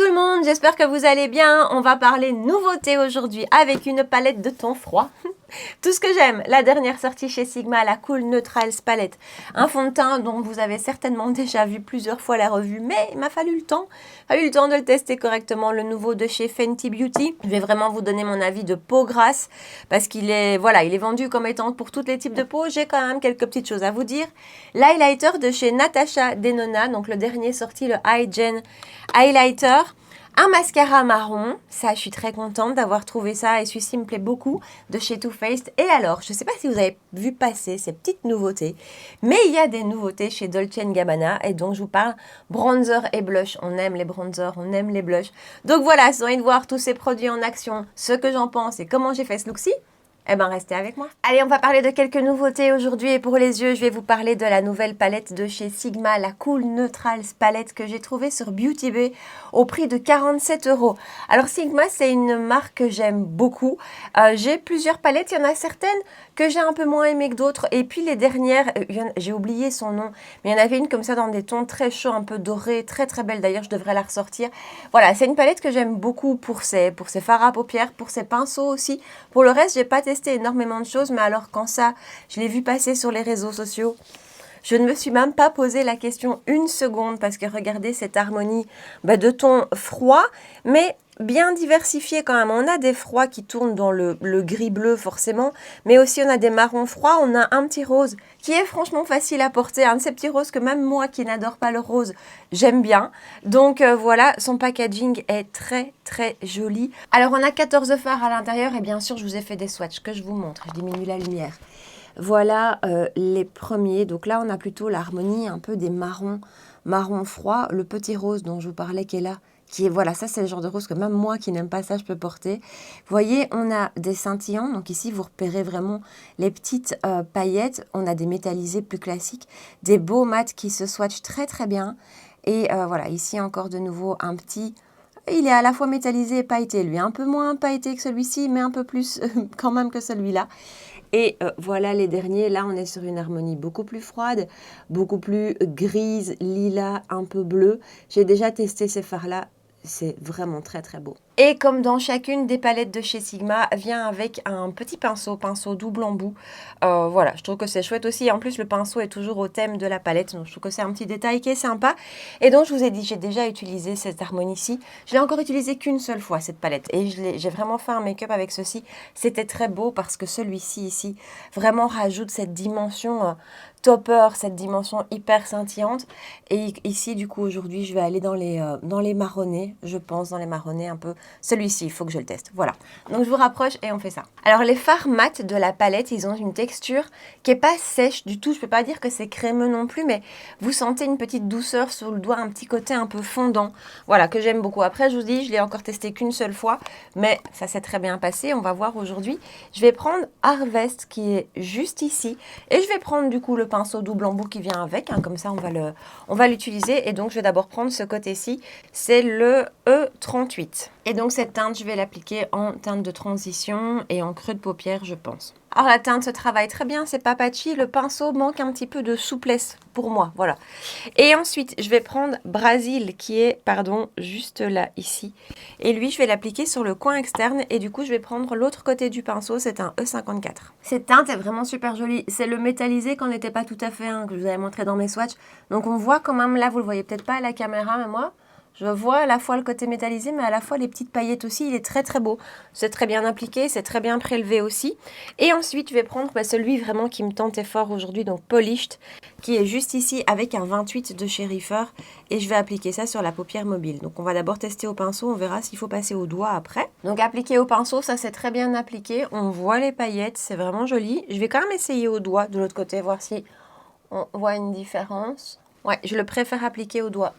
tout le monde, j'espère que vous allez bien. On va parler nouveauté aujourd'hui avec une palette de ton froid. Tout ce que j'aime, la dernière sortie chez Sigma, la Cool Neutrals Palette. Un fond de teint dont vous avez certainement déjà vu plusieurs fois la revue, mais il m'a fallu le temps. De le tester correctement, le nouveau de chez Fenty Beauty. Je vais vraiment vous donner mon avis de peau grasse parce qu'il est, voilà, il est vendu comme étant pour tous les types de peau. J'ai quand même quelques petites choses à vous dire. L'highlighter de chez Natasha Denona, donc le dernier sorti, le High Gen Highlighter. Un mascara marron, ça je suis très contente d'avoir trouvé ça et celui-ci me plaît beaucoup, de chez Too Faced. Et alors, je ne sais pas si vous avez vu passer ces petites nouveautés, mais il y a des nouveautés chez Dolce & Gabbana et donc je vous parle bronzer et blush. On aime les bronzers, on aime les blushs. Donc voilà, si vous avez envie de voir tous ces produits en action, ce que j'en pense et comment j'ai fait ce look-ci, eh bien, restez avec moi. Allez, on va parler de quelques nouveautés aujourd'hui. Et pour les yeux, je vais vous parler de la nouvelle palette de chez Sigma, la Cool Neutrals Palette que j'ai trouvée sur Beauty Bay au prix de 47 €. Alors, Sigma, c'est une marque que j'aime beaucoup. J'ai plusieurs palettes. Il y en a certaines que j'ai un peu moins aimées que d'autres. Et puis, les dernières, j'ai oublié son nom, mais il y en avait une comme ça dans des tons très chauds, un peu dorés, très très belle. D'ailleurs, je devrais la ressortir. Voilà, c'est une palette que j'aime beaucoup pour ses fards à paupières, pour ses pinceaux aussi. Pour le reste, j'ai pas testé énormément de choses, mais alors quand ça, je l'ai vu passer sur les réseaux sociaux, je ne me suis même pas posé la question une seconde parce que regardez cette harmonie de tons froids, mais bien diversifiés quand même. On a des froids qui tournent dans le gris-bleu forcément, mais aussi on a des marrons froids, on a un petit rose qui est franchement facile à porter, un de ces petits roses que même moi qui n'adore pas le rose, j'aime bien. Donc voilà, son packaging est très très joli. Alors on a 14 fards à l'intérieur et bien sûr je vous ai fait des swatchs que je vous montre, je diminue la lumière. Voilà les premiers. Donc là, on a plutôt l'harmonie un peu des marrons froids. Le petit rose dont je vous parlais qui est là, qui est, voilà, ça c'est le genre de rose que même moi qui n'aime pas ça, je peux porter. Vous voyez, on a des scintillants. Donc ici, vous repérez vraiment les petites paillettes. On a des métallisés plus classiques, des beaux mats qui se swatchent très très bien. Et voilà, ici encore de nouveau un petit... Il est à la fois métallisé et pailleté, lui. Un peu moins pailleté que celui-ci, mais un peu plus quand même que celui-là. Et voilà les derniers, là on est sur une harmonie beaucoup plus froide, beaucoup plus grise, lilas, un peu bleu. J'ai déjà testé ces fards-là, c'est vraiment très très beau. Et comme dans chacune des palettes de chez Sigma, vient avec un petit pinceau double embout. Voilà, je trouve que c'est chouette aussi. En plus, le pinceau est toujours au thème de la palette, donc je trouve que c'est un petit détail qui est sympa. Et donc, je vous ai dit, j'ai déjà utilisé cette harmonie-ci. Je l'ai encore utilisée qu'une seule fois, cette palette. Et j'ai vraiment fait un make-up avec ceci. C'était très beau parce que celui-ci, ici, vraiment rajoute cette dimension... topper, cette dimension hyper scintillante. Et ici, du coup, aujourd'hui, je vais aller dans les marronnés, je pense, dans les marronnés un peu. Celui-ci, il faut que je le teste. Voilà. Donc, je vous rapproche et on fait ça. Alors, les fards mat de la palette, ils ont une texture qui n'est pas sèche du tout. Je ne peux pas dire que c'est crémeux non plus, mais vous sentez une petite douceur sur le doigt, un petit côté un peu fondant. Voilà, que j'aime beaucoup. Après, je vous dis, je l'ai encore testé qu'une seule fois, mais ça s'est très bien passé. On va voir aujourd'hui. Je vais prendre Harvest qui est juste ici et je vais prendre du coup le pinceau double embout qui vient avec, hein, comme ça on va l'utiliser. Et donc je vais d'abord prendre ce côté-ci, c'est le E38. Et donc cette teinte, je vais l'appliquer en teinte de transition et en creux de paupière, je pense. Alors la teinte se travaille très bien, c'est pas patchy, le pinceau manque un petit peu de souplesse pour moi, voilà. Et ensuite, je vais prendre Brasil qui est, juste là, ici. Et lui, je vais l'appliquer sur le coin externe et du coup, je vais prendre l'autre côté du pinceau, c'est un E54. Cette teinte est vraiment super jolie, c'est le métallisé qu'on n'était pas tout à fait, que je vous avais montré dans mes swatchs. Donc on voit quand même, là vous le voyez peut-être pas à la caméra, mais moi... je vois à la fois le côté métallisé, mais à la fois les petites paillettes aussi. Il est très très beau. C'est très bien appliqué, c'est très bien prélevé aussi. Et ensuite, je vais prendre celui vraiment qui me tentait fort aujourd'hui, donc Polished, qui est juste ici avec un 28 de chez Reifer. Et je vais appliquer ça sur la paupière mobile. Donc on va d'abord tester au pinceau, on verra s'il faut passer au doigt après. Donc appliquer au pinceau, ça c'est très bien appliqué. On voit les paillettes, c'est vraiment joli. Je vais quand même essayer au doigt de l'autre côté, voir si on voit une différence. Ouais, je le préfère appliquer au doigt.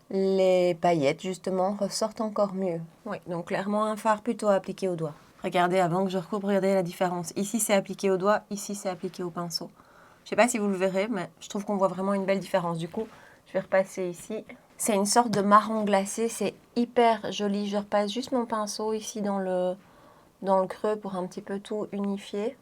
Les paillettes, justement, ressortent encore mieux. Oui, donc clairement un fard plutôt appliqué au doigt. Regardez, avant que je recoupe, regardez la différence. Ici, c'est appliqué au doigt, ici, c'est appliqué au pinceau. Je ne sais pas si vous le verrez, mais je trouve qu'on voit vraiment une belle différence. Du coup, je vais repasser ici. C'est une sorte de marron glacé, c'est hyper joli. Je repasse juste mon pinceau ici dans le creux pour un petit peu tout unifier.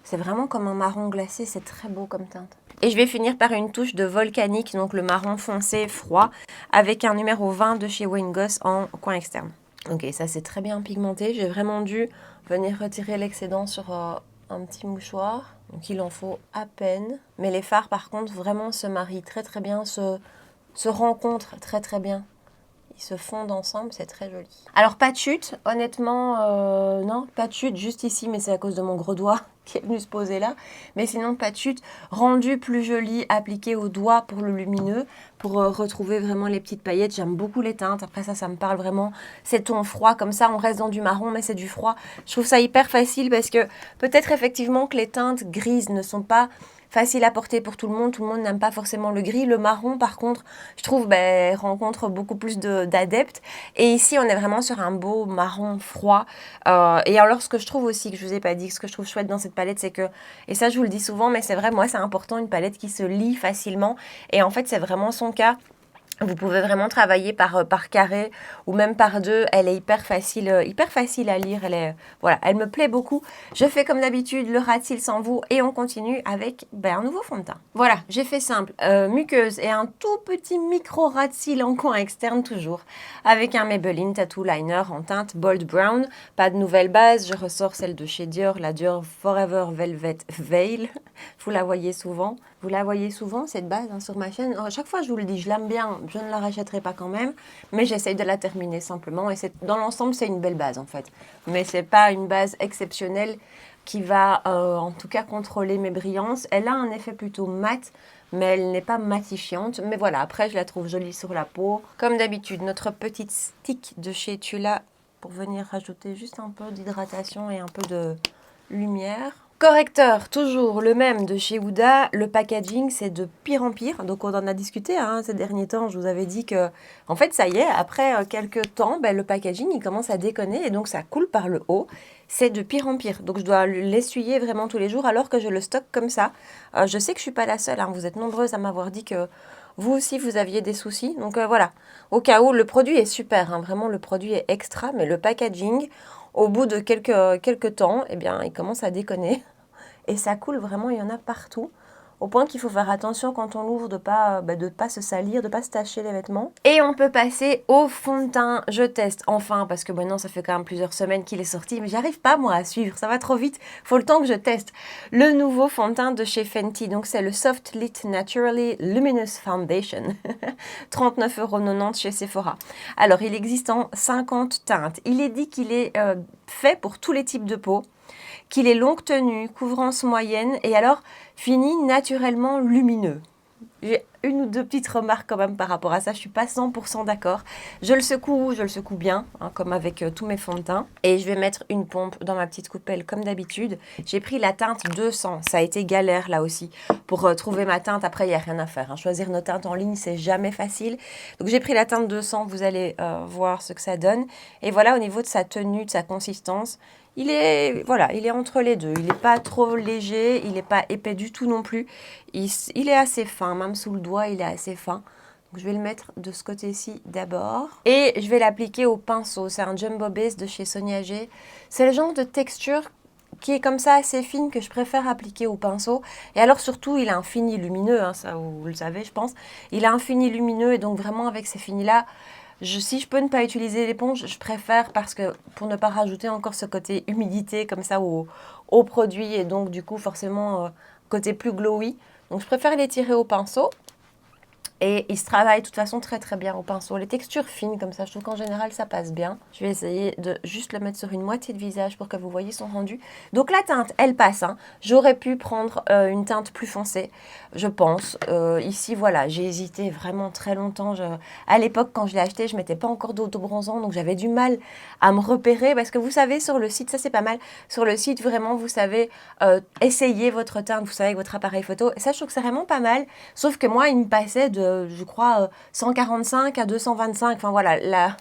C'est vraiment comme un marron glacé, c'est très beau comme teinte. Et je vais finir par une touche de volcanique, donc le marron foncé froid, avec un numéro 20 de chez Wayne Goss en coin externe. Ok, ça c'est très bien pigmenté. J'ai vraiment dû venir retirer l'excédent sur un petit mouchoir. Donc il en faut à peine. Mais les fards par contre vraiment se marient très très bien, se rencontrent très très bien. Ils se fondent ensemble, c'est très joli. Alors pas de chute, honnêtement, non, pas de chute, juste ici, mais c'est à cause de mon gros doigt qui est venu se poser là. Mais sinon, pas de chute, rendu plus joli, appliqué au doigt pour le lumineux, pour retrouver vraiment les petites paillettes. J'aime beaucoup les teintes, après ça me parle vraiment. Ces tons froids, comme ça, on reste dans du marron, mais c'est du froid. Je trouve ça hyper facile parce que peut-être effectivement que les teintes grises ne sont pas facile à porter pour tout le monde n'aime pas forcément le gris. Le marron, par contre, je trouve, rencontre beaucoup plus d'adeptes. Et ici, on est vraiment sur un beau marron froid. Et alors, ce que je trouve aussi, que je vous ai pas dit, ce que je trouve chouette dans cette palette, c'est que, et ça, je vous le dis souvent, mais c'est vrai, moi, c'est important, une palette qui se lie facilement. Et en fait, c'est vraiment son cas. Vous pouvez vraiment travailler par carré ou même par deux. Elle est hyper facile à lire. Voilà, elle me plaît beaucoup. Je fais comme d'habitude le ras de cils sans vous et on continue avec un nouveau fond de teint. Voilà, j'ai fait simple. Muqueuse et un tout petit micro ras de cils en coin externe toujours. Avec un Maybelline Tattoo Liner en teinte Bold Brown. Pas de nouvelle base. Je ressors celle de chez Dior, la Dior Forever Velvet Veil. Vous la voyez souvent. Vous la voyez souvent, cette base, sur ma chaîne. À chaque fois, je vous le dis, je l'aime bien. Je ne la rachèterai pas quand même, mais j'essaye de la terminer simplement. Et dans l'ensemble, c'est une belle base, en fait. Mais ce n'est pas une base exceptionnelle qui va, en tout cas, contrôler mes brillances. Elle a un effet plutôt mat, mais elle n'est pas matifiante. Mais voilà, après, je la trouve jolie sur la peau. Comme d'habitude, notre petite stick de chez Tula pour venir rajouter juste un peu d'hydratation et un peu de lumière. Correcteur, toujours le même de chez Huda. Le packaging, c'est de pire en pire. Donc, on en a discuté ces derniers temps. Je vous avais dit que, en fait, ça y est, après quelques temps, le packaging, il commence à déconner et donc ça coule par le haut. C'est de pire en pire. Donc, je dois l'essuyer vraiment tous les jours alors que je le stocke comme ça. Je sais que je ne suis pas la seule. Vous êtes nombreuses à m'avoir dit que vous aussi, vous aviez des soucis. Donc, voilà. Au cas où, le produit est super. Vraiment, le produit est extra. Mais le packaging, au bout de quelques temps, il commence à déconner. Et ça coule vraiment, il y en a partout. Au point qu'il faut faire attention quand on l'ouvre de pas se salir, de pas se tacher les vêtements. Et on peut passer au fond de teint. Je teste enfin, parce que maintenant ça fait quand même plusieurs semaines qu'il est sorti, mais j'arrive pas moi à suivre, ça va trop vite. Faut le temps que je teste. Le nouveau fond de teint de chez Fenty, donc c'est le Soft Lit Naturally Luminous Foundation. 39,90 € chez Sephora. Alors il existe en 50 teintes. Il est dit qu'il est fait pour tous les types de peau, qu'il est longue tenue, couvrance moyenne et alors fini naturellement lumineux. J'ai une ou deux petites remarques quand même par rapport à ça, je ne suis pas 100% d'accord. Je le secoue bien, comme avec tous mes fonds de teint. Et je vais mettre une pompe dans ma petite coupelle comme d'habitude. J'ai pris la teinte 200, ça a été galère là aussi pour trouver ma teinte. Après, il n'y a rien à faire. Choisir nos teintes en ligne, c'est jamais facile. Donc j'ai pris la teinte 200, vous allez voir ce que ça donne. Et voilà, au niveau de sa tenue, de sa consistance, il est entre les deux. Il n'est pas trop léger, il n'est pas épais du tout non plus. Il est assez fin, même sous le doigt, il est assez fin. Donc, je vais le mettre de ce côté-ci d'abord. Et je vais l'appliquer au pinceau. C'est un Jumbo Base de chez Sonia G. C'est le genre de texture qui est comme ça assez fine que je préfère appliquer au pinceau. Et alors surtout, il a un fini lumineux, ça vous le savez, je pense. Il a un fini lumineux et donc vraiment avec ces finis-là, si je peux ne pas utiliser l'éponge, je préfère parce que pour ne pas rajouter encore ce côté humidité comme ça au produit et donc du coup forcément côté plus glowy. Donc je préfère les tirer au pinceau. Et il se travaille de toute façon très très bien au pinceau. Les textures fines comme ça, je trouve qu'en général ça passe bien. Je vais essayer de juste le mettre sur une moitié de visage pour que vous voyez son rendu. Donc la teinte, elle passe. J'aurais pu prendre une teinte plus foncée, je pense. Ici, voilà, j'ai hésité vraiment très longtemps. À l'époque, quand je l'ai acheté, je ne mettais pas encore d'autobronzant, donc j'avais du mal à me repérer. Parce que vous savez, sur le site, ça c'est pas mal, sur le site, vraiment, vous savez essayer votre teinte, vous savez, avec votre appareil photo. Et ça, je trouve que c'est vraiment pas mal. Sauf que moi, il me passait je crois, 145 à 225. Enfin voilà,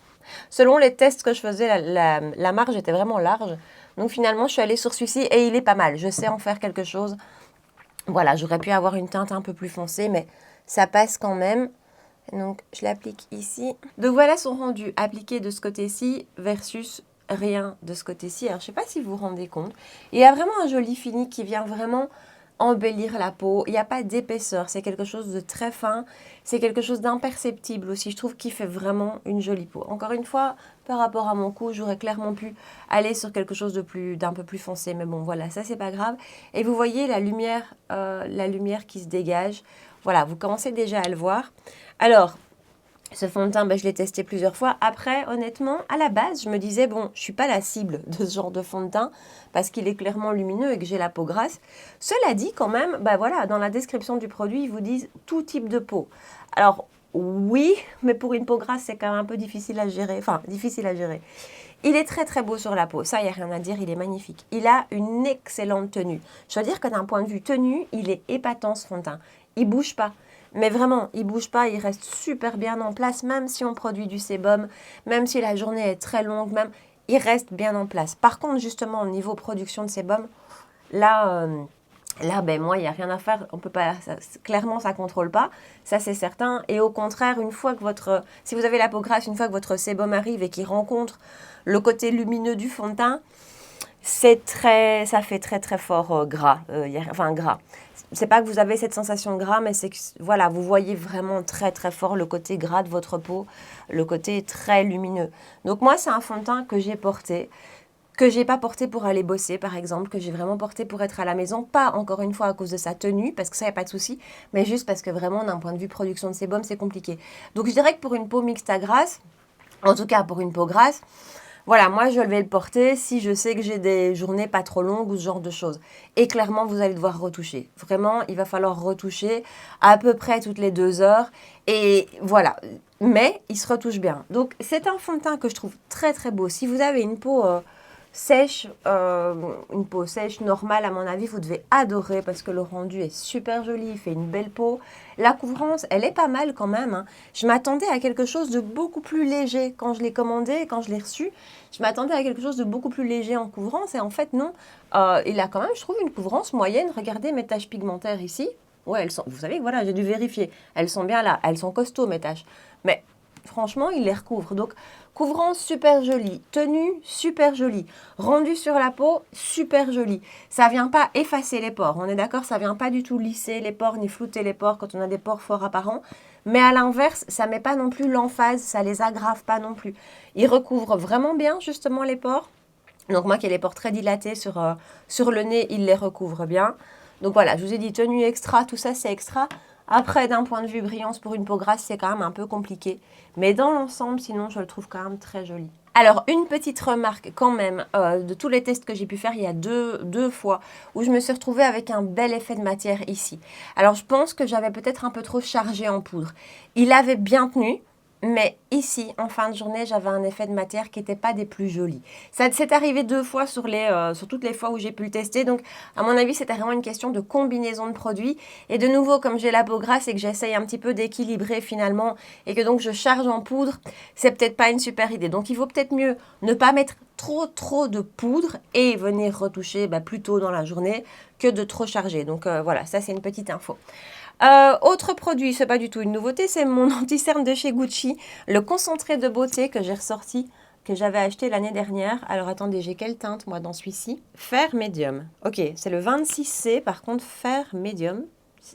selon les tests que je faisais, la marge était vraiment large. Donc finalement, je suis allée sur celui-ci et il est pas mal. Je sais en faire quelque chose. Voilà, j'aurais pu avoir une teinte un peu plus foncée, mais ça passe quand même. Donc je l'applique ici. Donc voilà son rendu appliqué de ce côté-ci versus rien de ce côté-ci. Alors, je ne sais pas si vous vous rendez compte. Il y a vraiment un joli fini qui vient vraiment embellir la peau. Il n'y a pas d'épaisseur. C'est quelque chose de très fin. C'est quelque chose d'imperceptible aussi. Je trouve qu'il fait vraiment une jolie peau. Encore une fois, par rapport à mon cou, j'aurais clairement pu aller sur quelque chose d'un peu plus foncé. Mais bon, voilà, ça, c'est pas grave. Et vous voyez la lumière qui se dégage. Voilà, vous commencez déjà à le voir. Alors, ce fond de teint, je l'ai testé plusieurs fois. Après, honnêtement, à la base, je me disais, bon, je ne suis pas la cible de ce genre de fond de teint parce qu'il est clairement lumineux et que j'ai la peau grasse. Cela dit, quand même, voilà, dans la description du produit, ils vous disent tout type de peau. Alors, oui, mais pour une peau grasse, c'est quand même un peu difficile à gérer. Enfin, difficile à gérer. Il est très très beau sur la peau, ça, il n'y a rien à dire, il est magnifique. Il a une excellente tenue. Je veux dire que d'un point de vue tenue, il est épatant ce fond de teint. Il ne bouge pas. Mais vraiment, il ne bouge pas, il reste super bien en place, même si on produit du sébum, même si la journée est très longue, même, il reste bien en place. Par contre, justement, au niveau production de sébum, là, moi, il n'y a rien à faire. On peut pas, clairement, ça ne contrôle pas. Ça, c'est certain. Et au contraire, si vous avez la peau grasse, une fois que votre sébum arrive et qu'il rencontre le côté lumineux du fond de teint, ça fait très, très fort gras. Gras. C'est pas que vous avez cette sensation de gras, mais c'est que, voilà, vous voyez vraiment très, très fort le côté gras de votre peau, le côté très lumineux. Donc, moi, c'est un fond de teint que j'ai porté, que j'ai pas porté pour aller bosser, par exemple, que j'ai vraiment porté pour être à la maison, pas encore une fois à cause de sa tenue, parce que ça, il n'y a pas de souci, mais juste parce que vraiment, d'un point de vue production de sébum, c'est compliqué. Donc, je dirais que pour une peau mixte à grasse, en tout cas pour une peau grasse, voilà, moi, je vais le porter si je sais que j'ai des journées pas trop longues ou ce genre de choses. Et clairement, vous allez devoir retoucher. Vraiment, il va falloir retoucher à peu près toutes les 2 heures. Et voilà, mais il se retouche bien. Donc, c'est un fond de teint que je trouve très, très beau. Si vous avez une peau sèche, normale, à mon avis, vous devez adorer parce que le rendu est super joli, il fait une belle peau. La couvrance, elle est pas mal quand même, hein. Je m'attendais à quelque chose de beaucoup plus léger quand je l'ai commandé, quand je l'ai reçu. Je m'attendais à quelque chose de beaucoup plus léger en couvrance et en fait non. Il a quand même, je trouve, une couvrance moyenne. Regardez mes taches pigmentaires ici. Ouais, vous savez, voilà, j'ai dû vérifier. Elles sont bien là, elles sont costauds mes taches. Mais franchement, il les recouvre. Donc, couvrance super jolie, tenue super jolie, rendu sur la peau super jolie. Ça vient pas effacer les pores, on est d'accord, ça vient pas du tout lisser les pores ni flouter les pores quand on a des pores fort apparents. Mais à l'inverse, ça met pas non plus l'emphase, ça les aggrave pas non plus. Il recouvre vraiment bien justement les pores. Donc moi qui ai les pores très dilatés sur le nez, il les recouvre bien. Donc voilà, je vous ai dit tenue extra, tout ça c'est extra. Après, d'un point de vue brillance pour une peau grasse, c'est quand même un peu compliqué. Mais dans l'ensemble, sinon, je le trouve quand même très joli. Alors, une petite remarque quand même, de tous les tests que j'ai pu faire, il y a deux fois où je me suis retrouvée avec un bel effet de matière ici. Alors, je pense que j'avais peut-être un peu trop chargé en poudre. Il avait bien tenu. Mais ici, en fin de journée, j'avais un effet de matière qui n'était pas des plus jolis. Ça s'est arrivé 2 fois sur toutes les fois où j'ai pu le tester. Donc, à mon avis, c'était vraiment une question de combinaison de produits. Et de nouveau, comme j'ai la peau grasse et que j'essaye un petit peu d'équilibrer finalement et que donc je charge en poudre, c'est peut-être pas une super idée. Donc, il vaut peut-être mieux ne pas mettre trop de poudre et venir retoucher plus tôt dans la journée que de trop charger. Donc, voilà, ça c'est une petite info. Autre produit, c'est pas du tout une nouveauté, c'est mon anti-cerne de chez Gucci, le concentré de beauté que j'ai ressorti, que j'avais acheté l'année dernière. Alors attendez, j'ai quelle teinte moi dans celui-ci? Fer médium. Ok, c'est le 26C, par contre fer médium,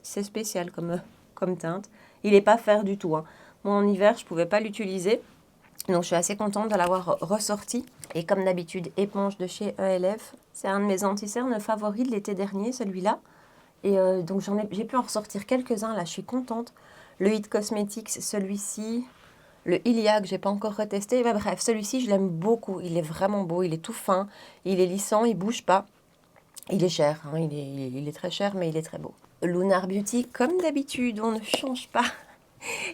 c'est spécial comme teinte. Il n'est pas fer du tout, hein. Moi en hiver, je pouvais pas l'utiliser. Donc je suis assez contente de l'avoir ressorti. Et comme d'habitude, éponge de chez ELF. C'est un de mes anti-cernes favoris de l'été dernier, celui-là. Et donc j'ai pu en ressortir quelques-uns, là je suis contente. Le It Cosmetics, celui-ci, le Ilia que j'ai pas encore retesté. Bref, celui-ci je l'aime beaucoup, il est vraiment beau, il est tout fin, il est lissant, il bouge pas. Il est cher, hein, il est très cher mais il est très beau. Lunar Beauty, comme d'habitude, on ne change pas.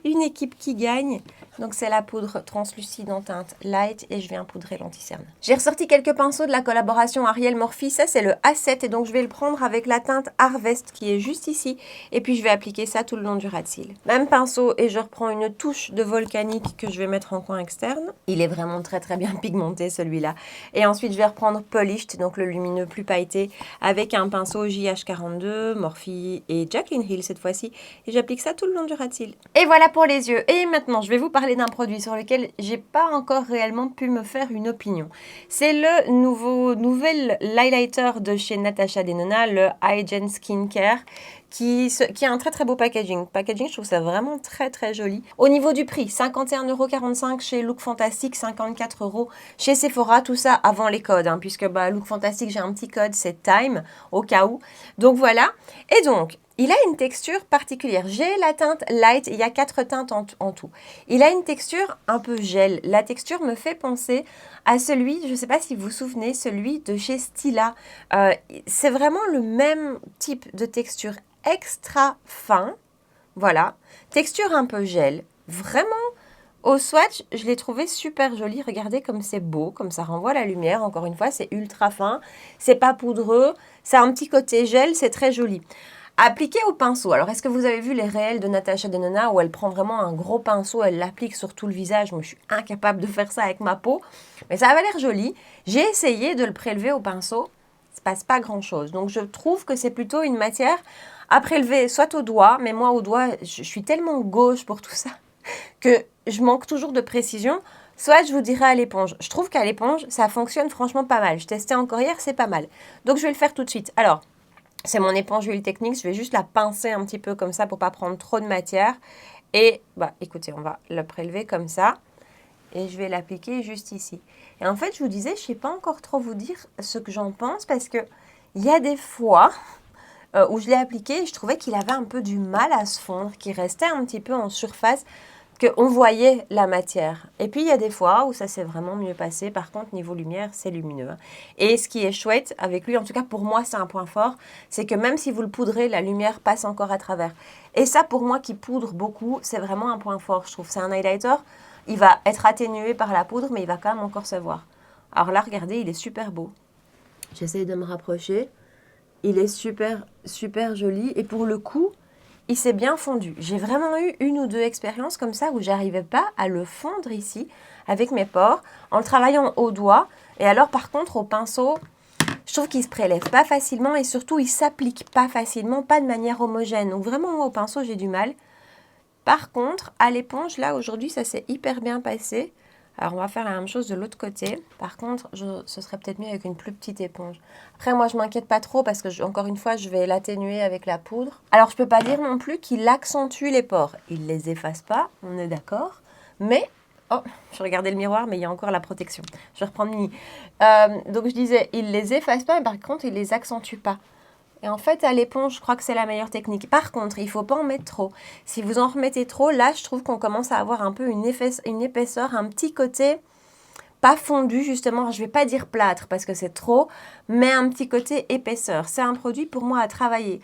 Une équipe qui gagne. Donc c'est la poudre translucide en teinte light et je viens poudrer l'anti-cerne. J'ai ressorti quelques pinceaux de la collaboration Ariel Morphe. Ça c'est le A7 et donc je vais le prendre avec la teinte Harvest qui est juste ici. Et puis je vais appliquer ça tout le long du ras de cils. Même pinceau et je reprends une touche de volcanique que je vais mettre en coin externe. Il est vraiment très très bien pigmenté celui-là. Et ensuite je vais reprendre Polished, donc le lumineux plus pailleté, avec un pinceau JH42, Morphe et Jaclyn Hill cette fois-ci. Et j'applique ça tout le long du ras de cils. Et voilà pour les yeux. Et maintenant, je vais vous parler parler d'un produit sur lequel j'ai pas encore réellement pu me faire une opinion. C'est le nouvel highlighter de chez Natasha Denona, le Hygiene Skincare, qui a un très très beau packaging. Packaging, je trouve ça vraiment très très joli. Au niveau du prix, 51,45 € chez Look Fantastic, 54 € chez Sephora, tout ça avant les codes, hein, puisque Look Fantastic, j'ai un petit code, c'est Time, au cas où. Donc voilà. Et donc, il a une texture particulière. J'ai la teinte light, il y a 4 teintes en tout. Il a une texture un peu gel. La texture me fait penser à celui, je ne sais pas si vous vous souvenez, celui de chez Stila. C'est vraiment le même type de texture extra fin. Voilà. Texture un peu gel. Vraiment, au swatch, je l'ai trouvé super joli. Regardez comme c'est beau, comme ça renvoie la lumière. Encore une fois, c'est ultra fin. C'est pas poudreux. Ça a un petit côté gel, c'est très joli. Appliqué au pinceau. Alors, est-ce que vous avez vu les réels de Natasha Denona où elle prend vraiment un gros pinceau, elle l'applique sur tout le visage? Moi, je suis incapable de faire ça avec ma peau. Mais ça avait l'air joli. J'ai essayé de le prélever au pinceau. Ça ne passe pas grand-chose. Donc, je trouve que c'est plutôt une matière à prélever soit au doigt. Mais moi, au doigt, je suis tellement gauche pour tout ça que je manque toujours de précision. Soit je vous dirais à l'éponge. Je trouve qu'à l'éponge, ça fonctionne franchement pas mal. Je testais encore hier, c'est pas mal. Donc, je vais le faire tout de suite. Alors, c'est mon éponge huile technique, je vais juste la pincer un petit peu comme ça pour pas prendre trop de matière. Et écoutez, on va le prélever comme ça. Et je vais l'appliquer juste ici. Et en fait, je vous disais, je ne sais pas encore trop vous dire ce que j'en pense parce qu'il y a des fois où je l'ai appliqué et je trouvais qu'il avait un peu du mal à se fondre, qu'il restait un petit peu en surface, qu'on voyait la matière. Et puis, il y a des fois où ça s'est vraiment mieux passé. Par contre, niveau lumière, c'est lumineux. Et ce qui est chouette avec lui, en tout cas pour moi, c'est un point fort, c'est que même si vous le poudrez, la lumière passe encore à travers. Et ça, pour moi qui poudre beaucoup, c'est vraiment un point fort, je trouve. C'est un highlighter, il va être atténué par la poudre, mais il va quand même encore se voir. Alors là, regardez, il est super beau. J'essaie de me rapprocher. Il est super, super joli. Et pour le coup, il s'est bien fondu. J'ai vraiment eu une ou deux expériences comme ça où j'arrivais pas à le fondre ici avec mes pores en le travaillant au doigt. Et alors par contre au pinceau, je trouve qu'il se prélève pas facilement et surtout il s'applique pas facilement, pas de manière homogène. Donc vraiment moi au pinceau j'ai du mal. Par contre à l'éponge là aujourd'hui ça s'est hyper bien passé. Alors, on va faire la même chose de l'autre côté. Par contre, ce serait peut-être mieux avec une plus petite éponge. Après, moi, je ne m'inquiète pas trop parce que, encore une fois, je vais l'atténuer avec la poudre. Alors, je ne peux pas dire non plus qu'il accentue les pores. Il ne les efface pas, on est d'accord. Mais, oh, je regardais le miroir, mais il y a encore la protection. Je vais reprendre Mini. Donc, je disais, il ne les efface pas, mais par contre, il ne les accentue pas. Et en fait, à l'éponge, je crois que c'est la meilleure technique. Par contre, il ne faut pas en mettre trop. Si vous en remettez trop, là, je trouve qu'on commence à avoir un peu une épaisseur, un petit côté pas fondu, justement. Je ne vais pas dire plâtre parce que c'est trop, mais un petit côté épaisseur. C'est un produit pour moi à travailler.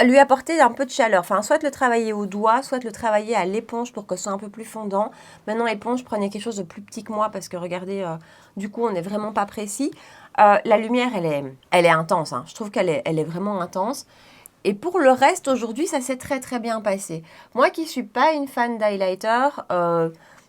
Lui apporter un peu de chaleur. Enfin, soit le travailler au doigt, soit le travailler à l'éponge pour que ce soit un peu plus fondant. Maintenant, éponge, prenez quelque chose de plus petit que moi parce que regardez, du coup, on n'est vraiment pas précis. La lumière, elle est intense. Hein. Je trouve qu'elle est vraiment intense. Et pour le reste, aujourd'hui, ça s'est très, très bien passé. Moi qui ne suis pas une fan d'highlighter,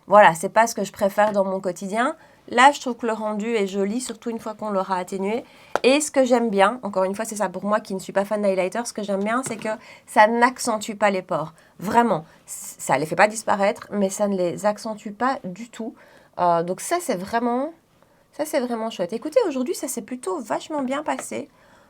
voilà, c'est pas ce que je préfère dans mon quotidien. Là, je trouve que le rendu est joli, surtout une fois qu'on l'aura atténué. Et ce que j'aime bien, encore une fois, c'est ça pour moi qui ne suis pas fan d'highlighter, ce que j'aime bien, c'est que ça n'accentue pas les pores. Vraiment, ça ne les fait pas disparaître, mais ça ne les accentue pas du tout. Donc ça, c'est vraiment chouette. Écoutez, aujourd'hui, ça s'est plutôt vachement bien passé.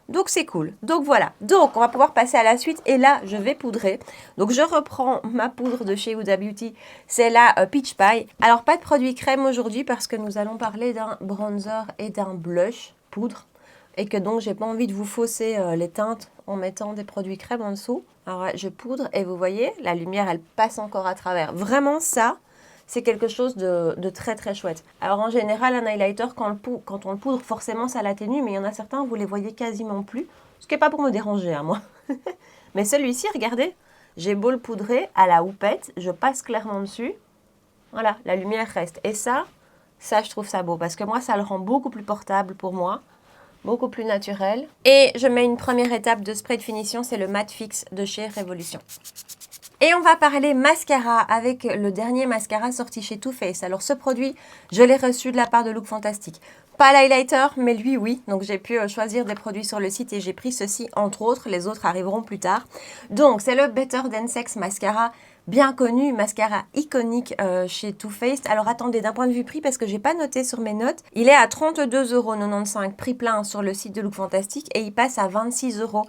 Donc, c'est cool. Donc, voilà. Donc, on va pouvoir passer à la suite. Et là, je vais poudrer. Donc, je reprends ma poudre de chez Huda Beauty. C'est la Peach Pie. Alors, pas de produit crème aujourd'hui parce que nous allons parler d'un bronzer et d'un blush poudre. Et que donc, j'ai pas envie de vous fausser les teintes en mettant des produits crème en dessous. Alors, je poudre et vous voyez, la lumière, elle passe encore à travers. Vraiment, ça, c'est quelque chose de très très chouette. Alors en général, un highlighter, quand on le poudre, forcément ça l'atténue, mais il y en a certains, vous les voyez quasiment plus. Ce qui n'est pas pour me déranger, hein, moi. Mais celui-ci, regardez, j'ai beau le poudrer à la houppette, je passe clairement dessus. Voilà, la lumière reste. Et ça, je trouve ça beau, parce que moi, ça le rend beaucoup plus portable pour moi. Beaucoup plus naturel. Et je mets une première étape de spray de finition, c'est le Matte Fix de chez Révolution. Et on va parler mascara avec le dernier mascara sorti chez Too Faced. Alors ce produit, je l'ai reçu de la part de Look Fantastic. Pas l'highlighter, mais lui oui. Donc j'ai pu choisir des produits sur le site et j'ai pris ceci entre autres. Les autres arriveront plus tard. Donc c'est le Better Than Sex Mascara bien connu, mascara iconique chez Too Faced. Alors attendez, d'un point de vue prix, parce que j'ai pas noté sur mes notes, il est à 32,95 € prix plein sur le site de Look Fantastic et il passe à 26 €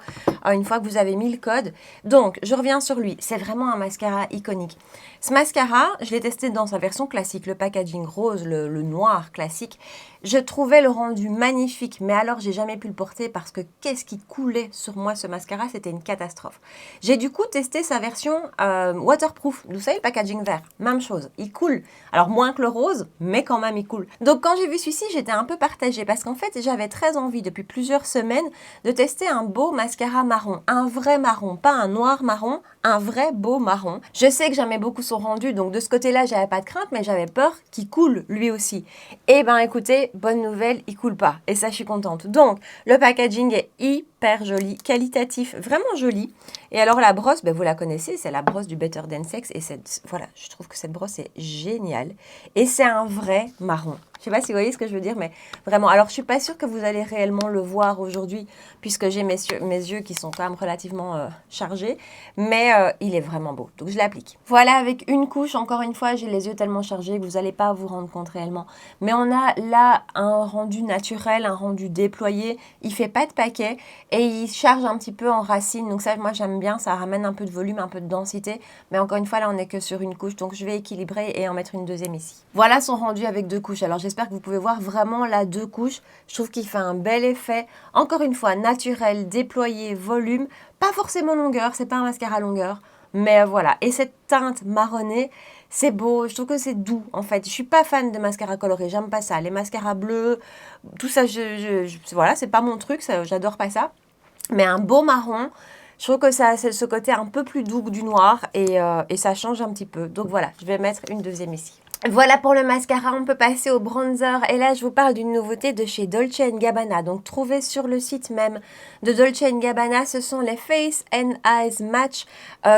une fois que vous avez mis le code. Donc, je reviens sur lui. C'est vraiment un mascara iconique. Ce mascara, je l'ai testé dans sa version classique, le packaging rose, le noir classique. Je trouvais le rendu magnifique, mais alors j'ai jamais pu le porter parce que qu'est-ce qui coulait sur moi ce mascara, c'était une catastrophe. J'ai du coup testé sa version waterproof, vous savez le packaging vert, même chose, il coule. Alors moins que le rose, mais quand même il coule. Donc quand j'ai vu celui-ci, j'étais un peu partagée parce qu'en fait j'avais très envie depuis plusieurs semaines de tester un beau mascara marron, un vrai marron, pas un noir marron, un vrai beau marron. Je sais que j'aimais beaucoup son rendu, donc de ce côté-là, j'avais pas de crainte, mais j'avais peur qu'il coule lui aussi. Et ben écoutez, bonne nouvelle, il coule pas. Et ça, je suis contente. Donc, le packaging est hyper joli, qualitatif, vraiment joli. Et alors la brosse, ben, vous la connaissez, c'est la brosse du Better Than Sex. Et voilà, je trouve que cette brosse est géniale. Et c'est un vrai marron. Je sais pas si vous voyez ce que je veux dire, mais vraiment. Alors, je suis pas sûre que vous allez réellement le voir aujourd'hui, puisque j'ai mes yeux qui sont quand même relativement chargés. Mais il est vraiment beau. Donc, je l'applique. Voilà, avec une couche, encore une fois, j'ai les yeux tellement chargés que vous n'allez pas vous rendre compte réellement. Mais on a là un rendu naturel, un rendu déployé. Il fait pas de paquet et il charge un petit peu en racine. Donc, ça, moi, j'aime bien. Ça ramène un peu de volume, un peu de densité. Mais encore une fois, là, on n'est que sur une couche. Donc, je vais équilibrer et en mettre une deuxième ici. Voilà son rendu avec 2 couches. Alors, j'espère que vous pouvez voir vraiment la 2 couches. Je trouve qu'il fait un bel effet. Encore une fois, naturel, déployé, volume. Pas forcément longueur, c'est pas un mascara longueur. Mais voilà. Et cette teinte marronnée, c'est beau. Je trouve que c'est doux, en fait. Je suis pas fan de mascara coloré. J'aime pas ça. Les mascaras bleus, tout ça, voilà, c'est pas mon truc. J'adore pas ça. Mais un beau marron, je trouve que ça a ce côté un peu plus doux que du noir. Et ça change un petit peu. Donc voilà, je vais mettre une deuxième ici. Voilà pour le mascara, on peut passer au bronzer et là je vous parle d'une nouveauté de chez Dolce & Gabbana. Donc trouvez sur le site même de Dolce & Gabbana, ce sont les Face and Eyes Match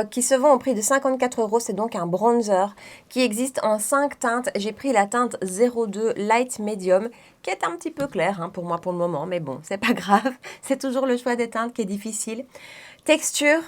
qui se vendent au prix de 54 €. C'est donc un bronzer qui existe en 5 teintes. J'ai pris la teinte 02 Light Medium qui est un petit peu claire pour moi pour le moment, mais bon, c'est pas grave. C'est toujours le choix des teintes qui est difficile. Texture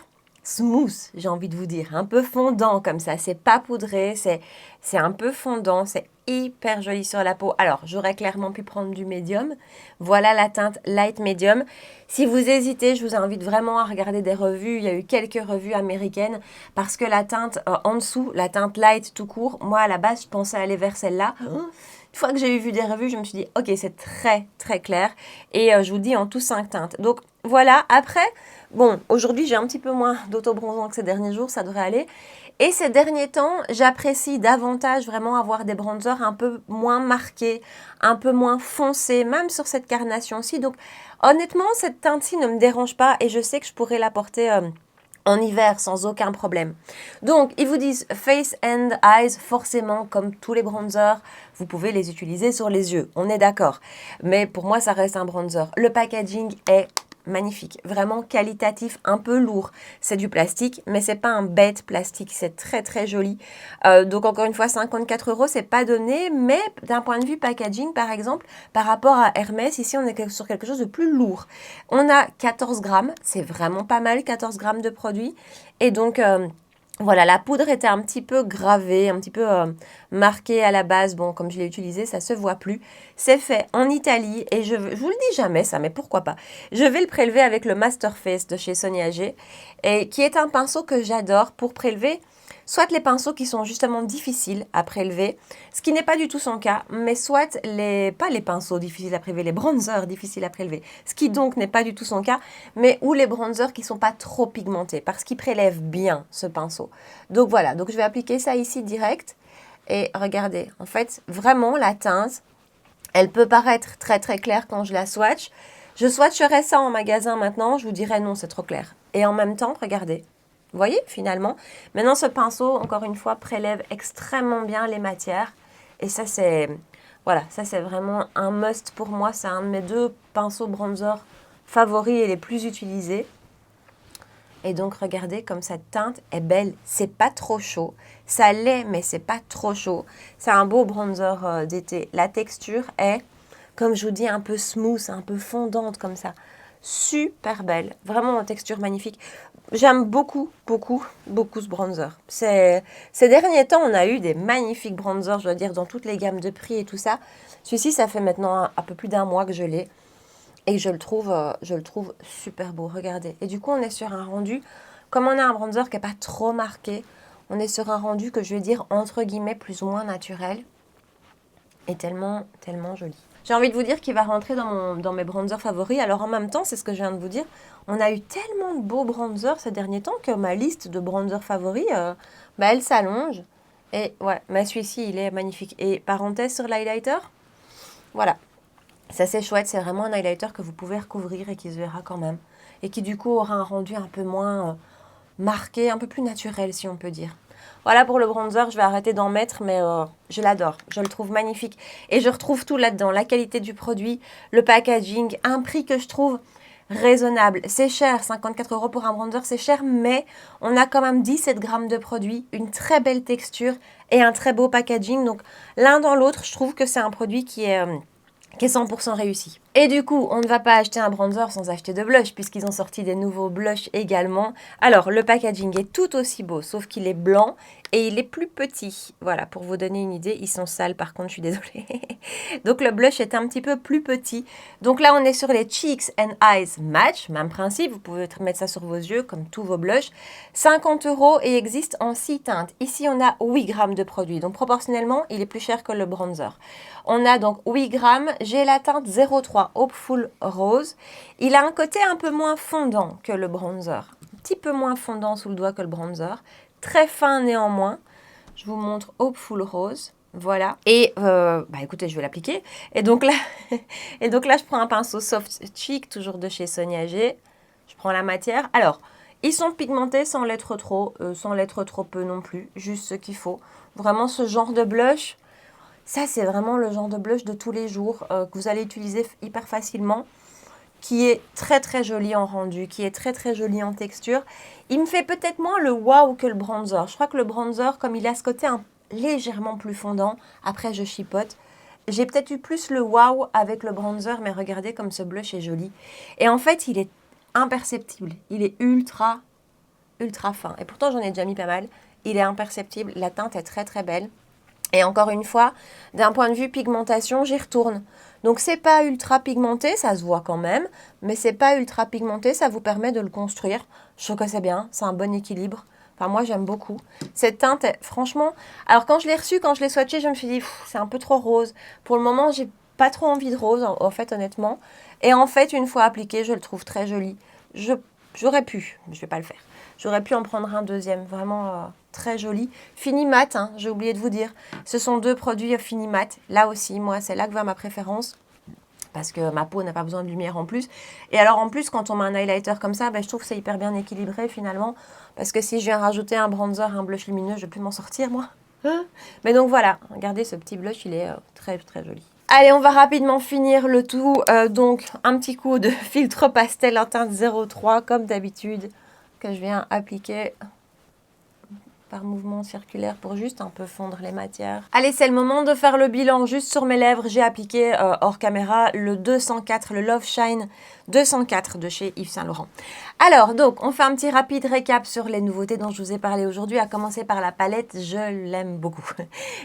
smooth, j'ai envie de vous dire, un peu fondant comme ça, c'est pas poudré, c'est un peu fondant, c'est hyper joli sur la peau. Alors, j'aurais clairement pu prendre du médium. Voilà la teinte light medium. Si vous hésitez, je vous invite vraiment à regarder des revues. Il y a eu quelques revues américaines parce que la teinte en dessous, la teinte light tout court, moi à la base, je pensais aller vers celle-là. Une fois que j'ai vu des revues, je me suis dit, ok, c'est très, très clair. Et je vous dis en tout 5 teintes. Donc, voilà. Après, bon, aujourd'hui, j'ai un petit peu moins d'autobronzant que ces derniers jours. Ça devrait aller. Et ces derniers temps, j'apprécie davantage vraiment avoir des bronzers un peu moins marqués, un peu moins foncés, même sur cette carnation-ci. Donc, honnêtement, cette teinte-ci ne me dérange pas et je sais que je pourrais la porter en hiver sans aucun problème. Donc, ils vous disent Face and Eyes, forcément, comme tous les bronzers, vous pouvez les utiliser sur les yeux. On est d'accord. Mais pour moi, ça reste un bronzer. Le packaging est magnifique, vraiment qualitatif, un peu lourd. C'est du plastique, mais c'est pas un bête plastique, c'est très très joli. Donc encore une fois, 54 €, c'est pas donné, mais d'un point de vue packaging, par exemple, par rapport à Hermès, ici on est sur quelque chose de plus lourd. On a 14 grammes, c'est vraiment pas mal, 14 grammes de produit. Et donc, voilà, la poudre était un petit peu gravée, un petit peu marquée à la base. Bon, comme je l'ai utilisé, ça se voit plus. C'est fait en Italie et je vous le dis jamais ça, mais pourquoi pas. Je vais le prélever avec le Masterface de chez Sonia G, et qui est un pinceau que j'adore pour prélever soit les pinceaux qui sont justement difficiles à prélever, ce qui n'est pas du tout son cas, mais soit pas les pinceaux difficiles à prélever, les bronzers difficiles à prélever, ce qui donc n'est pas du tout son cas, mais ou les bronzers qui ne sont pas trop pigmentés, parce qu'il prélève bien ce pinceau. Donc voilà, donc je vais appliquer ça ici direct, et regardez, en fait, vraiment la teinte, elle peut paraître très très claire quand je la swatch. Je swatcherai ça en magasin maintenant, je vous dirais non, c'est trop clair. Et en même temps, regardez. Vous voyez, finalement, maintenant ce pinceau, encore une fois, prélève extrêmement bien les matières. Et ça, c'est voilà, ça c'est vraiment un must pour moi. C'est un de mes 2 pinceaux bronzer favoris et les plus utilisés. Et donc, regardez comme cette teinte est belle. C'est pas trop chaud. Ça l'est, mais c'est pas trop chaud. C'est un beau bronzer d'été. La texture est, comme je vous dis, un peu smooth, un peu fondante comme ça. super belle. Vraiment en texture magnifique. J'aime beaucoup, beaucoup, beaucoup ce bronzer. Ces derniers temps, on a eu des magnifiques bronzers, je dois dire, dans toutes les gammes de prix et tout ça. Celui-ci, ça fait maintenant un peu plus d'un mois que je l'ai. Et je le trouve super beau, regardez. Et du coup, on est sur un rendu, comme on a un bronzer qui n'est pas trop marqué, on est sur un rendu que je vais dire, entre guillemets, plus ou moins naturel. Et tellement, tellement joli. J'ai envie de vous dire qu'il va rentrer dans mes bronzers favoris. Alors en même temps, c'est ce que je viens de vous dire, on a eu tellement de beaux bronzers ces derniers temps que ma liste de bronzers favoris, elle s'allonge. Et ouais, mais celui-ci, il est magnifique. Et parenthèse sur l'highlighter, voilà. Ça c'est chouette, c'est vraiment un highlighter que vous pouvez recouvrir et qui se verra quand même. Et qui du coup aura un rendu un peu moins marqué, un peu plus naturel si on peut dire. Voilà pour le bronzer, je vais arrêter d'en mettre, mais je l'adore, je le trouve magnifique. Et je retrouve tout là-dedans, la qualité du produit, le packaging, un prix que je trouve raisonnable. C'est cher, 54 € pour un bronzer, c'est cher, mais on a quand même 17 grammes de produit, une très belle texture et un très beau packaging. Donc l'un dans l'autre, je trouve que c'est un produit qui est 100% réussi. Et du coup, on ne va pas acheter un bronzer sans acheter de blush, puisqu'ils ont sorti des nouveaux blushs également. Alors, le packaging est tout aussi beau, sauf qu'il est blanc et il est plus petit. Voilà, pour vous donner une idée, ils sont sales par contre, je suis désolée. Donc, le blush est un petit peu plus petit. Donc là, on est sur les Cheeks and Eyes Match, même principe, vous pouvez mettre ça sur vos yeux, comme tous vos blushs. 50 € et existe en 6 teintes. Ici, on a 8 grammes de produit, donc proportionnellement, il est plus cher que le bronzer. On a donc 8 grammes, j'ai la teinte 03 Hopeful Rose. Il a un côté un peu moins fondant que le bronzer. Un petit peu moins fondant sous le doigt que le bronzer. Très fin néanmoins. Je vous montre Hopeful Rose. Voilà. Et écoutez, je vais l'appliquer. Et donc là, je prends un pinceau Soft Cheek, toujours de chez Sonia G. Je prends la matière. Alors, ils sont pigmentés sans l'être trop, sans l'être trop peu non plus. Juste ce qu'il faut. Vraiment ce genre de blush. Ça, c'est vraiment le genre de blush de tous les jours que vous allez utiliser hyper facilement, qui est très très joli en rendu, qui est très très joli en texture. Il me fait peut-être moins le wow que le bronzer. Je crois que le bronzer, comme il a ce côté légèrement plus fondant, après je chipote, j'ai peut-être eu plus le wow avec le bronzer, mais regardez comme ce blush est joli. Et en fait, il est imperceptible. Il est ultra, ultra fin. Et pourtant, j'en ai déjà mis pas mal. Il est imperceptible. La teinte est très très belle. Et encore une fois, d'un point de vue pigmentation, j'y retourne. Donc, c'est pas ultra pigmenté, ça se voit quand même, mais c'est pas ultra pigmenté, ça vous permet de le construire. Je trouve que c'est bien, c'est un bon équilibre. Enfin, moi, j'aime beaucoup. Cette teinte, franchement... Alors, quand je l'ai reçue, quand je l'ai swatchée, je me suis dit, c'est un peu trop rose. Pour le moment, j'ai pas trop envie de rose, en fait, honnêtement. Et en fait, une fois appliqué, je le trouve très joli. J'aurais pu, mais je vais pas le faire. J'aurais pu en prendre un deuxième, vraiment très joli. Fini mat, hein, j'ai oublié de vous dire. Ce sont deux produits fini mat. Là aussi, moi, c'est là que va ma préférence. Parce que ma peau n'a pas besoin de lumière en plus. Et alors, en plus, quand on met un highlighter comme ça, je trouve que c'est hyper bien équilibré, finalement. Parce que si je viens rajouter un bronzer, un blush lumineux, je ne vais plus m'en sortir, moi. Mais donc, voilà. Regardez, ce petit blush, il est très, très joli. Allez, on va rapidement finir le tout. Donc, un petit coup de filtre pastel en teinte 03, comme d'habitude, que je viens appliquer par mouvement circulaire pour juste un peu fondre les matières. Allez, c'est le moment de faire le bilan. Juste sur mes lèvres, j'ai appliqué hors caméra le 204, le Love Shine 204 de chez Yves Saint Laurent. Alors, donc, on fait un petit rapide récap sur les nouveautés dont je vous ai parlé aujourd'hui, à commencer par la palette. Je l'aime beaucoup.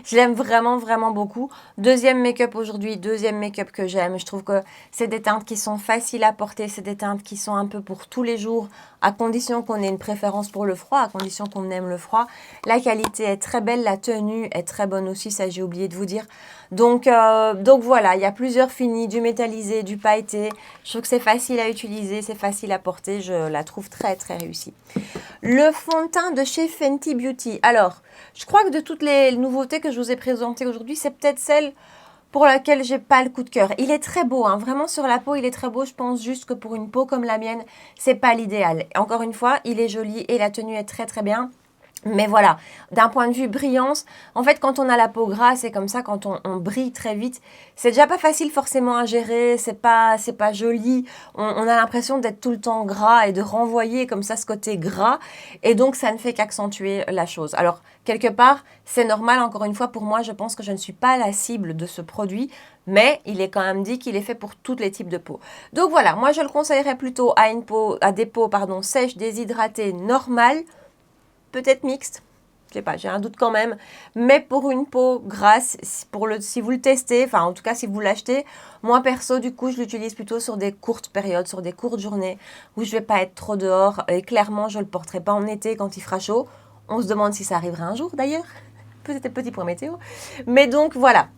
Je l'aime vraiment, vraiment beaucoup. Deuxième make-up aujourd'hui, deuxième make-up que j'aime. Je trouve que c'est des teintes qui sont faciles à porter, c'est des teintes qui sont un peu pour tous les jours, à condition qu'on ait une préférence pour le froid, à condition qu'on aime le froid. La qualité est très belle, la tenue est très bonne aussi, ça j'ai oublié de vous dire. Donc voilà, il y a plusieurs finis, du métallisé, du pailleté. Je trouve que c'est facile à utiliser, c'est facile à porter, je la trouve très très réussie. Le fond de teint de chez Fenty Beauty. Alors, je crois que de toutes les nouveautés que je vous ai présentées aujourd'hui, c'est peut-être celle pour laquelle j'ai pas le coup de cœur. Il est très beau, hein, vraiment sur la peau, il est très beau. Je pense juste que pour une peau comme la mienne, c'est pas l'idéal. Encore une fois, il est joli et la tenue est très très bien. Mais voilà, d'un point de vue brillance, en fait, quand on a la peau grasse et comme ça, quand on brille très vite, c'est déjà pas facile forcément à gérer, c'est pas joli. On a l'impression d'être tout le temps gras et de renvoyer comme ça ce côté gras. Et donc, ça ne fait qu'accentuer la chose. Alors, quelque part, c'est normal, encore une fois, pour moi, je pense que je ne suis pas la cible de ce produit. Mais il est quand même dit qu'il est fait pour tous les types de peau. Donc voilà, moi, je le conseillerais plutôt à des peaux sèches, déshydratées, normales. Peut-être mixte, je sais pas, j'ai un doute quand même, mais pour une peau grasse, si vous le testez, enfin en tout cas si vous l'achetez, moi perso du coup je l'utilise plutôt sur des courtes périodes, sur des courtes journées où je vais pas être trop dehors et clairement je le porterai pas en été quand il fera chaud. On se demande si ça arrivera un jour d'ailleurs, peut-être petit point météo, mais donc voilà.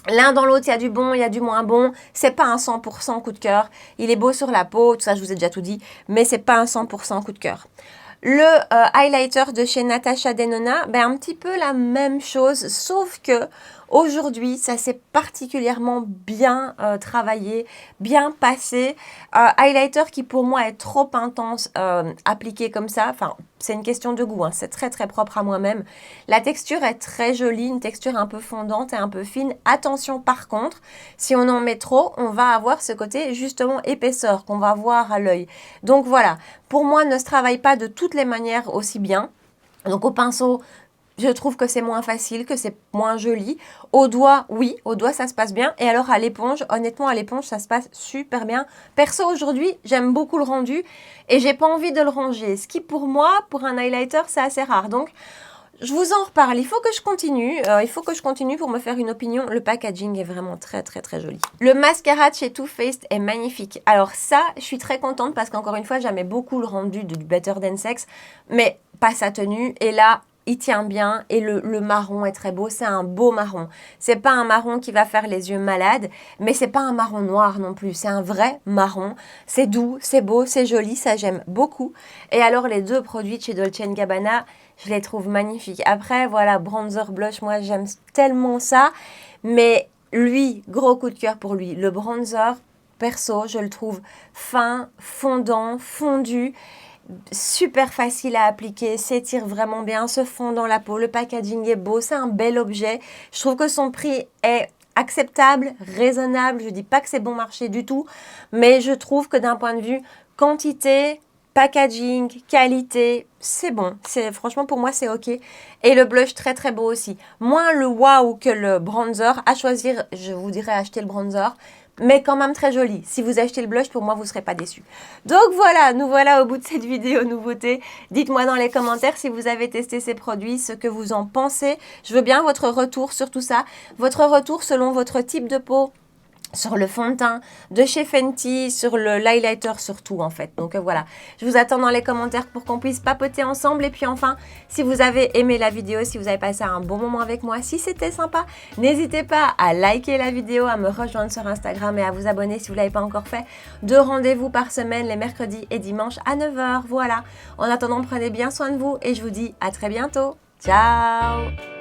L'un dans l'autre, il y a du bon, il y a du moins bon. C'est pas un 100% coup de cœur. Il est beau sur la peau, tout ça je vous ai déjà tout dit, mais c'est pas un 100% coup de cœur. Le highlighter de chez Natasha Denona, ben un petit peu la même chose, sauf que aujourd'hui, ça s'est particulièrement bien travaillé, bien passé. Highlighter qui pour moi est trop intense appliqué comme ça. Enfin, c'est une question de goût, hein. C'est très très propre à moi-même. La texture est très jolie, une texture un peu fondante et un peu fine. Attention par contre, si on en met trop, on va avoir ce côté justement épaisseur qu'on va voir à l'œil. Donc voilà, pour moi, ne se travaille pas de toutes les manières aussi bien. Donc au pinceau, je trouve que c'est moins facile, que c'est moins joli. Au doigt, oui, au doigt ça se passe bien. Et alors à l'éponge, honnêtement à l'éponge ça se passe super bien. Perso aujourd'hui, j'aime beaucoup le rendu et j'ai pas envie de le ranger. Ce qui pour moi, pour un highlighter, c'est assez rare. Donc je vous en reparle, il faut que je continue. Pour me faire une opinion. Le packaging est vraiment très très très joli. Le mascara de chez Too Faced est magnifique. Alors ça, je suis très contente parce qu'encore une fois, j'aimais beaucoup le rendu du Better Than Sex, mais pas sa tenue. Et là, il tient bien et le marron est très beau, c'est un beau marron. C'est pas un marron qui va faire les yeux malades, mais c'est pas un marron noir non plus, c'est un vrai marron. C'est doux, c'est beau, c'est joli, ça j'aime beaucoup. Et alors les deux produits de chez Dolce & Gabbana, je les trouve magnifiques. Après, voilà, bronzer, blush, moi j'aime tellement ça, mais lui, gros coup de cœur pour lui. Le bronzer, perso, je le trouve fin, fondant, fondu, super facile à appliquer, s'étire vraiment bien, se fond dans la peau, le packaging est beau, c'est un bel objet. Je trouve que son prix est acceptable, raisonnable, je dis pas que c'est bon marché du tout, mais je trouve que d'un point de vue quantité, packaging, qualité, c'est bon. Franchement pour moi c'est ok. Et le blush très très beau aussi. Moins le wow que le bronzer. À choisir, je vous dirais acheter le bronzer. Mais quand même très joli. Si vous achetez le blush, pour moi, vous ne serez pas déçus. Donc voilà, nous voilà au bout de cette vidéo nouveauté. Dites-moi dans les commentaires si vous avez testé ces produits, ce que vous en pensez. Je veux bien votre retour sur tout ça. Votre retour selon votre type de peau, sur le fond de teint de chez Fenty, sur l'highlighter surtout en fait. Donc voilà, je vous attends dans les commentaires pour qu'on puisse papoter ensemble. Et puis enfin, si vous avez aimé la vidéo, si vous avez passé un bon moment avec moi, si c'était sympa, n'hésitez pas à liker la vidéo, à me rejoindre sur Instagram et à vous abonner si vous ne l'avez pas encore fait. 2 rendez-vous par semaine, les mercredis et dimanches à 9 h. Voilà, en attendant, prenez bien soin de vous et je vous dis à très bientôt. Ciao!